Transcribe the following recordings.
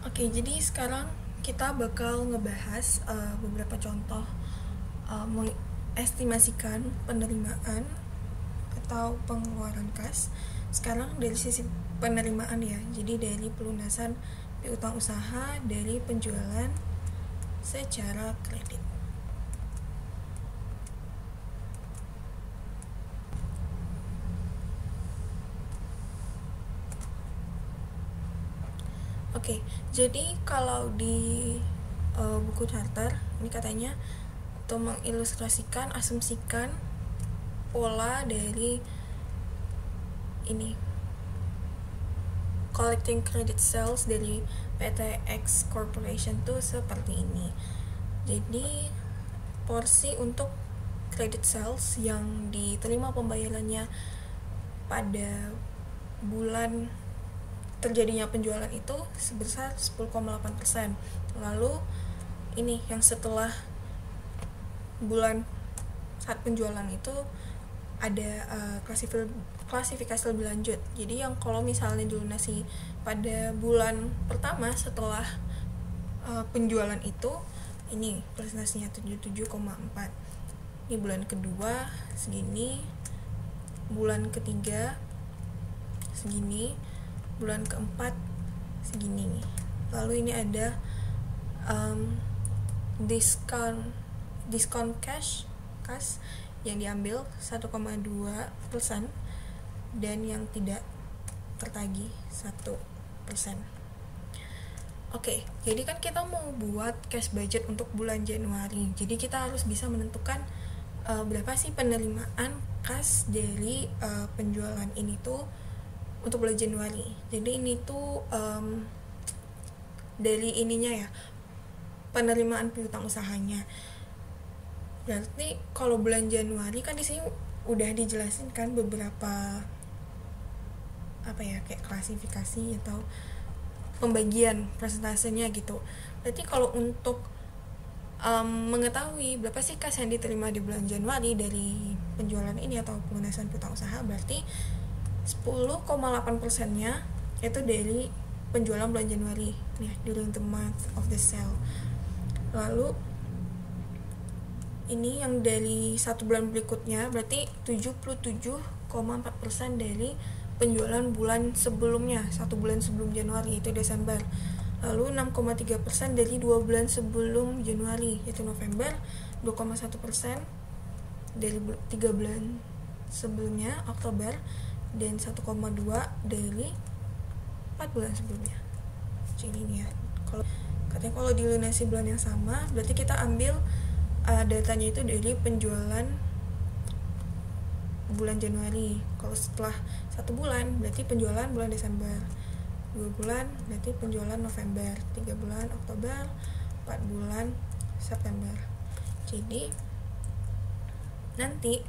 Oke, jadi sekarang kita bakal ngebahas beberapa contoh mengestimasikan penerimaan atau pengeluaran kas. Sekarang dari sisi penerimaan ya, jadi dari pelunasan piutang usaha dari penjualan secara kredit. Oke, jadi kalau di buku charter ini katanya untuk mengilustrasikan, asumsikan pola dari ini collecting credit sales dari PT X Corporation tuh seperti ini. Jadi porsi untuk credit sales yang diterima pembayarannya pada bulan terjadinya penjualan itu sebesar 10,8%. Lalu ini yang setelah bulan saat penjualan itu ada klasifikasi lebih lanjut. Jadi yang kalau misalnya dilunasi pada bulan pertama setelah penjualan itu, ini presentasinya 77,4. Ini bulan kedua segini, bulan ketiga segini, bulan keempat segini. Lalu ini ada diskon kas yang diambil 1,2% dan yang tidak tertagih 1%. Oke, jadi kan kita mau buat cash budget untuk bulan Januari. Jadi kita harus bisa menentukan berapa sih penerimaan kas dari penjualan ini tuh untuk bulan Januari. Jadi ini tuh dari ininya ya, penerimaan piutang usahanya. Berarti kalau bulan Januari kan di sini udah dijelasin kan beberapa kayak klasifikasi atau pembagian presentasenya gitu. Berarti kalau untuk mengetahui berapa sih kas yang diterima di bulan Januari dari penjualan ini atau pelunasan piutang usaha, berarti 10,8%-nya itu dari penjualan bulan Januari nih, during the month of the sale. Lalu ini yang dari satu bulan berikutnya berarti 77,4% dari penjualan bulan sebelumnya, satu bulan sebelum Januari yaitu Desember. Lalu 6,3% dari 2 bulan sebelum Januari yaitu November, 2,1% dari 3 bulan sebelumnya Oktober, dan 1,2 dari 4 bulan sebelumnya. Jadi ini ya, kalau dilunasi bulan yang sama berarti kita ambil datanya itu dari penjualan bulan Januari. Kalau setelah 1 bulan berarti penjualan bulan Desember, 2 bulan berarti penjualan November, 3 bulan Oktober, 4 bulan September. Jadi nanti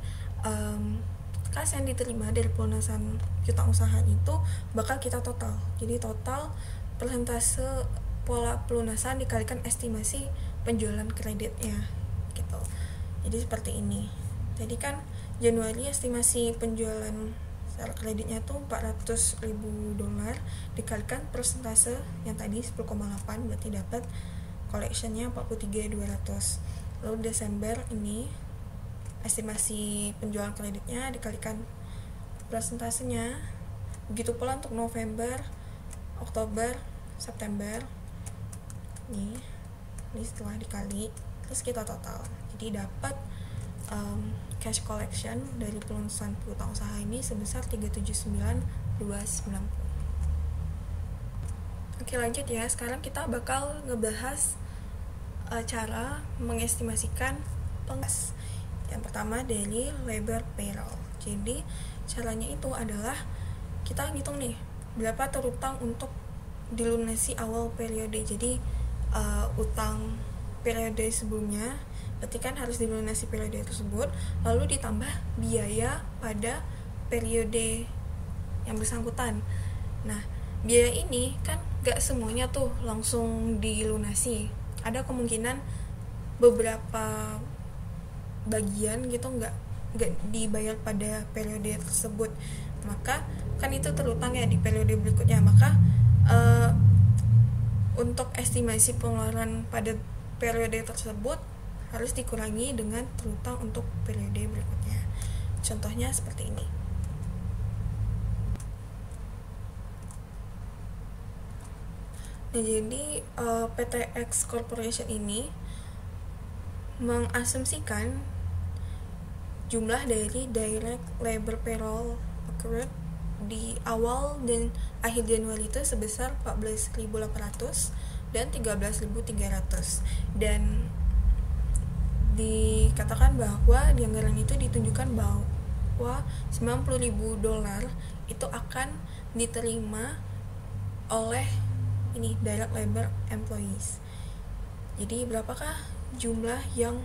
kas yang diterima dari pelunasan piutang usaha itu bakal kita total. Jadi total persentase pola pelunasan dikalikan estimasi penjualan kreditnya gitu. Jadi seperti ini. Jadi kan Januari estimasi penjualan secara kreditnya tuh $400.000 dikalikan persentase yang tadi 10,8, berarti dapat collectionnya 43.200. Lalu Desember ini estimasi penjualan kreditnya dikalikan persentasenya. Begitu pula untuk November, Oktober, September. Ini setelah dikali terus kita total. Jadi dapat cash collection dari pelunasan piutang usaha ini sebesar 379.290. Oke, lanjut ya. Sekarang kita bakal ngebahas cara mengestimasikan pengas. Yang pertama dari labor payroll. Jadi caranya itu adalah kita ngitung nih berapa terutang untuk dilunasi awal periode. Jadi utang periode sebelumnya berarti kan harus dilunasi periode tersebut, lalu ditambah biaya pada periode yang bersangkutan. Nah, biaya ini kan gak semuanya tuh langsung dilunasi. Ada kemungkinan beberapa bagian gitu nggak dibayar pada periode tersebut, maka kan itu terutang ya di periode berikutnya. Maka untuk estimasi pengeluaran pada periode tersebut harus dikurangi dengan terutang untuk periode berikutnya. Contohnya seperti ini. Nah, jadi PTX Corporation ini mengasumsikan jumlah dari direct labor payroll accrued di awal dan akhir Januari itu sebesar 14.800 dan 13.300, dan dikatakan bahwa di anggaran itu ditunjukkan bahwa $90.000 itu akan diterima oleh ini direct labor employees. Jadi berapakah jumlah yang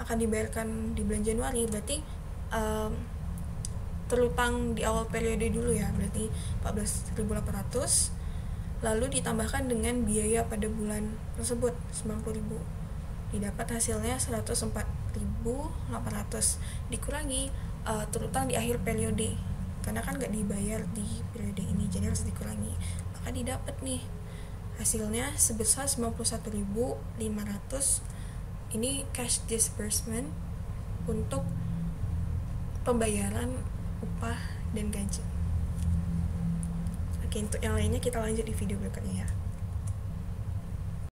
akan dibayarkan di bulan Januari? Berarti terutang di awal periode dulu ya, berarti 14.800, lalu ditambahkan dengan biaya pada bulan tersebut 90.000, didapat hasilnya 104.800, dikurangi terutang di akhir periode karena kan nggak dibayar di periode ini, jadi harus dikurangi, maka didapat nih hasilnya sebesar 91.500. Ini cash disbursement untuk pembayaran upah dan gaji. Oke, untuk yang lainnya kita lanjut di video berikutnya ya.